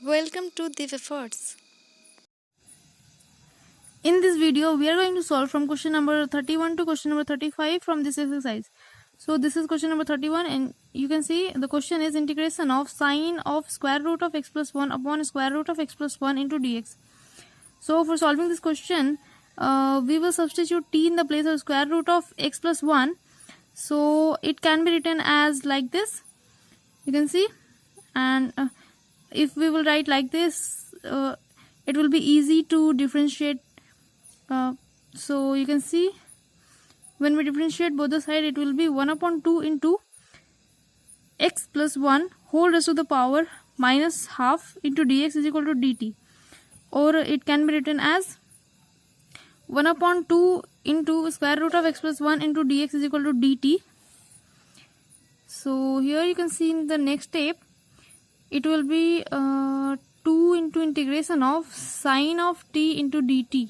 Welcome to Div Efforts. In this video, we are going to solve from question number 31 to question number 35 from this exercise. So this is question number 31, and you can see the question is integration of sine of square root of x plus 1 upon square root of x plus 1 into dx. So for solving this question, we will substitute t in the place of square root of x plus 1. So it can be written as like this, you can see, and if we will write like this, it will be easy to differentiate. So you can see, when we differentiate both the side, it will be 1 upon 2 into x plus 1 whole raised to the power minus half into dx is equal to dt, or it can be written as 1 upon 2 into square root of x plus 1 into dx is equal to dt. So here you can see in the next step, it will be 2 into integration of sine of t into dt.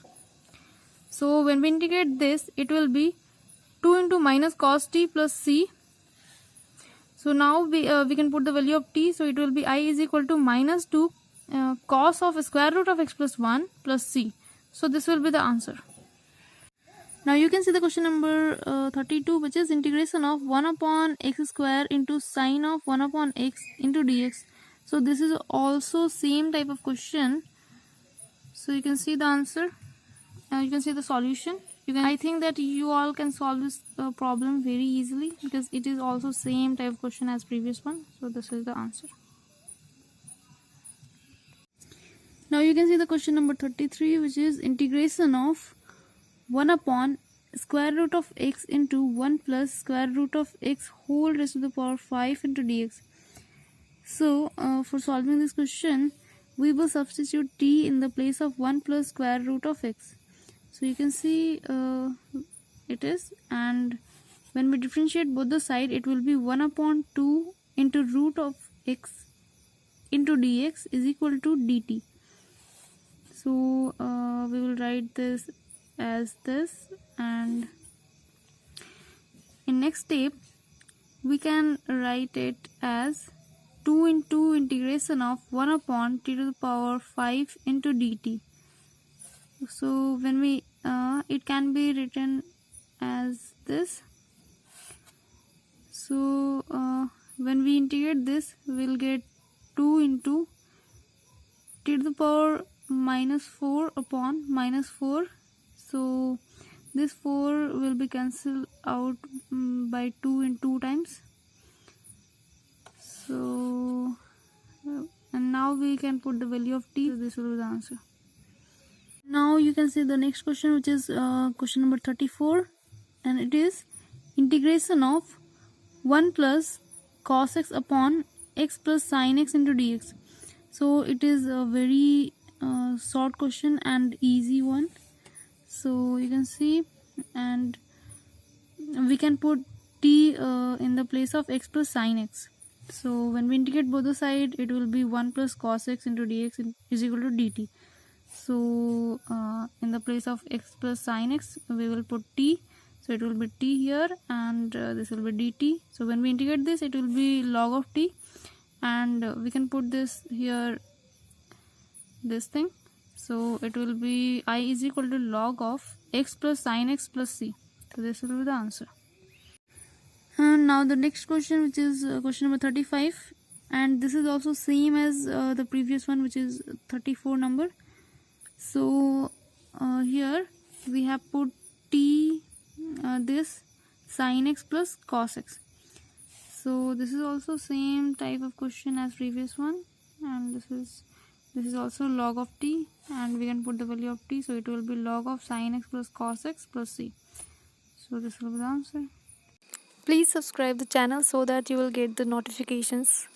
So when we integrate this, it will be 2 into minus cos t plus c. So now we can put the value of t. So it will be I is equal to minus 2 cos of square root of x plus 1 plus c. So this will be the answer. Now you can see the question number 32, which is integration of 1 upon x square into sine of 1 upon x into dx. So this is also same type of question. So you can see the answer. You can see the solution. I think that you all can solve this problem very easily, because it is also same type of question as previous one. So this is the answer. Now you can see the question number 33, which is integration of 1 upon square root of x into 1 plus square root of x whole raised to the power 5 into dx. So for solving this question, we will substitute t in the place of 1 plus square root of x. So you can see it is, and when we differentiate both the side, it will be 1 upon 2 into root of x into dx is equal to dt. So we will write this as this, and in next step we can write it as 2 into integration of 1 upon t to the power 5 into dt. So when we it can be written as this. So when we integrate this, we will get 2 into t to the power minus 4 upon minus 4. So this 4 will be cancelled out by 2 in 2 times. So and now we can put the value of t. So this will be the answer. Now you can see the next question, which is question number 34, and it is integration of 1 plus cos x upon x plus sin x into dx. So it is a very short question and easy one. So you can see, and we can put t in the place of x plus sin x. So when we integrate both the side, it will be 1 plus cos x into dx is equal to dt. So in the place of x plus sin x, we will put t. So it will be t here, and this will be dt. So when we integrate this, it will be log of t, and we can put this here, this thing. So it will be I is equal to log of x plus sin x plus c. So this will be the answer. And now the next question, which is question number 35, and this is also same as the previous one, which is 34 number. So here we have put t this sin x plus cos x. So this is also same type of question as previous one, and this is also log of t, and we can put the value of t. So it will be log of sin x plus cos x plus c. So this will be the answer. Please subscribe the channel so that you will get the notifications.